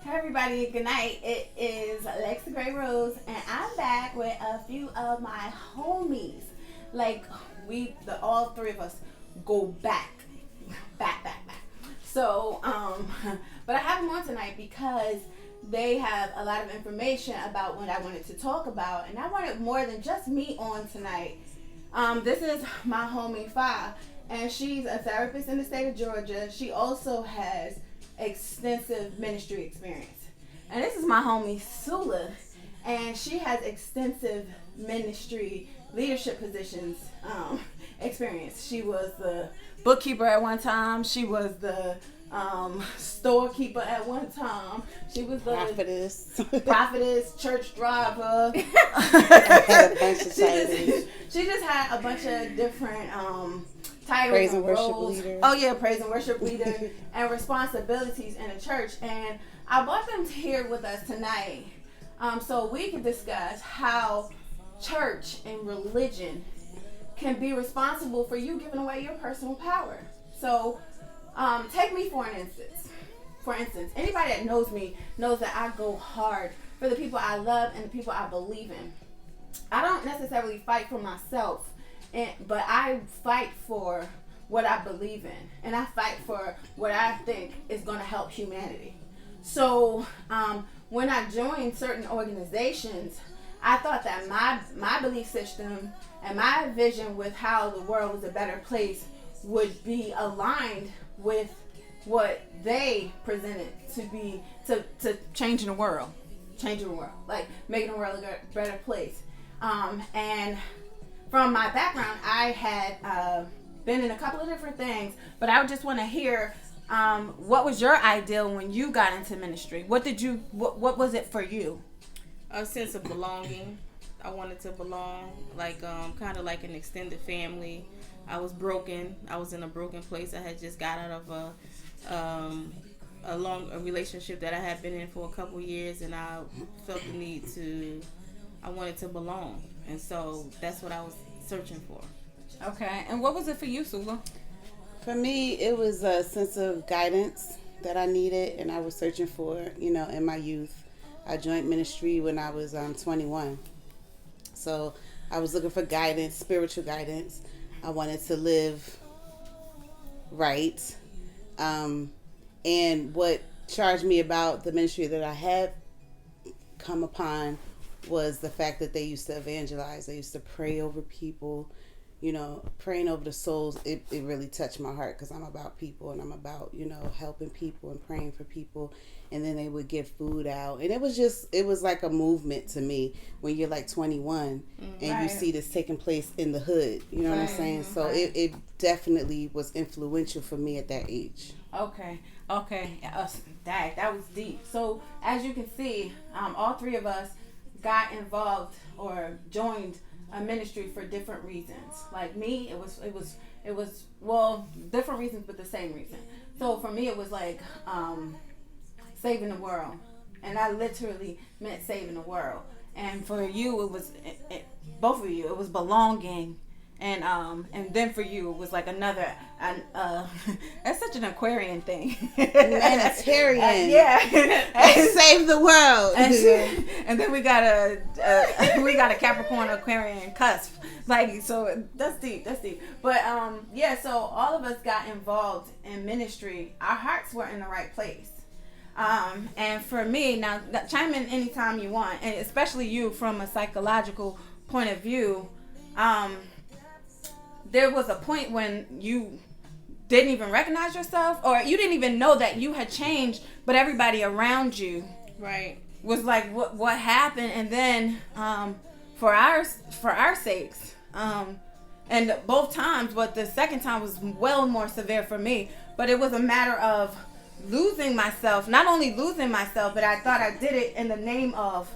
Hey everybody, good night. It is Alexa Gray Rose, and I'm back with a few of my homies. Like all three of us go back. So, but I have them on tonight because they have a lot of information about what I wanted to talk about, and I wanted more than just me on tonight. This is my homie Fa, and she's a therapist in the state of Georgia. She also has extensive ministry experience. And this is my homie Sula, and she has extensive ministry leadership positions experience. She was the bookkeeper at one time. She was the storekeeper at one time. She was the prophetess, church driver. She just had a bunch of different titles, praise and worship leader. Oh yeah, praise and worship leader, and responsibilities in the church. And I brought them here with us tonight, so we can discuss how church and religion can be responsible for you giving away your personal power. So, take me for an instance. For instance, anybody that knows me knows that I go hard for the people I love and the people I believe in. I don't necessarily fight for myself, but I fight for what I believe in, and I fight for what I think is going to help humanity. So when I joined certain organizations, I thought that my belief system and my vision with how the world was a better place would be aligned with what they presented to be to changing the world, like making the world a better place. And from my background, I had been in a couple of different things, but I would just want to hear what was your ideal when you got into ministry? What was it for you? A sense of belonging. I wanted to belong, like kind of like an extended family. I was broken. I was in a broken place. I had just got out of a relationship that I had been in for a couple years, and I felt the need I wanted to belong, and so that's what I was searching for. Okay, and what was it for you, Sula? For me, it was a sense of guidance that I needed, and I was searching for, in my youth. I joined ministry when I was 21. So I was looking for guidance, spiritual guidance. I wanted to live right. And what charged me about the ministry that I had come upon was the fact that they used to evangelize. They used to pray over people, praying over the souls. It really touched my heart because I'm about people, and I'm about, helping people and praying for people. And then they would give food out. And it was like a movement to me when you're like 21 and you see this taking place in the hood. You know what I'm saying? So it definitely was influential for me at that age. Okay. That was deep. So as you can see, all three of us got involved or joined a ministry for different reasons. Like me, it was different reasons, but the same reason. So for me, it was like saving the world, and I literally meant saving the world. And for you, it was both of you. It was belonging, and then for you, it was like another. That's such an Aquarian thing. Humanitarian. Yeah. Save the world. And then we got a Capricorn Aquarian cusp. Like, so that's deep. But so all of us got involved in ministry. Our hearts were in the right place. And for me, now chime in anytime you want, and especially you from a psychological point of view. There was a point when you didn't even recognize yourself, or you didn't even know that you had changed, but everybody around you was like, what happened? And then for our sakes, and both times, but the second time was well more severe for me, but it was a matter of losing myself. Not only losing myself, but I thought I did it in the name of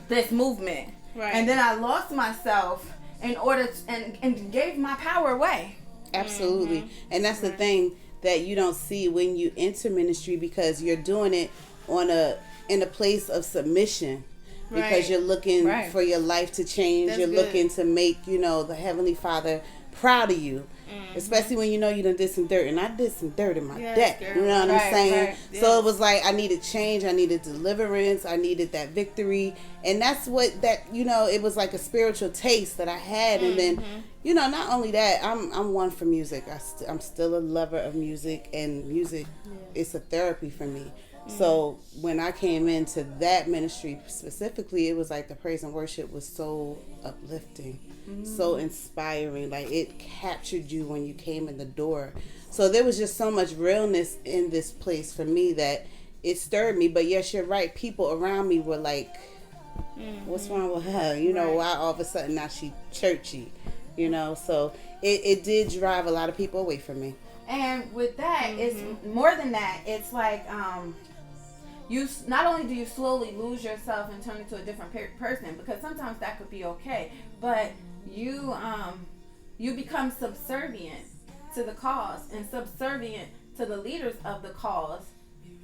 this movement. And then I lost myself in order to, and gave my power away. Absolutely. And that's the thing that you don't see when you enter ministry, because you're doing it in a place of submission, because you're looking for your life to change. That's you're looking to make, the Heavenly Father proud of you. especially when you know you done did some dirt, and I did some dirt in my deck. Girl. You know what I'm saying? Right. Yes. So it was like I needed change, I needed deliverance, I needed that victory, and that's what that it was like a spiritual taste that I had, and then not only that, I'm one for music. I'm still a lover of music, and music is a therapy for me. So when I came into that ministry specifically, it was like the praise and worship was so uplifting, so inspiring. Like it captured you when you came in the door. So there was just so much realness in this place for me that it stirred me. But yes, you're right. People around me were like, what's wrong with her? Why all of a sudden now she churchy? So it did drive a lot of people away from me. And with that, it's more than that. It's like you not only do you slowly lose yourself and turn into a different person, because sometimes that could be okay, but you become subservient to the cause and subservient to the leaders of the cause.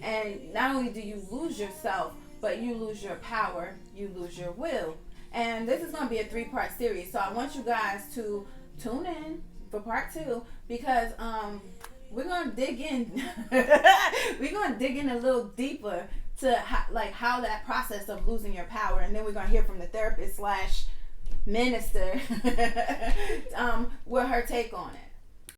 And not only do you lose yourself, but you lose your power, you lose your will. And this is going to be a 3-part series, so I want you guys to tune in for part 2, because we're going to dig in. We're going to dig in a little deeper to how that process of losing your power, and then we're going to hear from the therapist / minister with her take on it.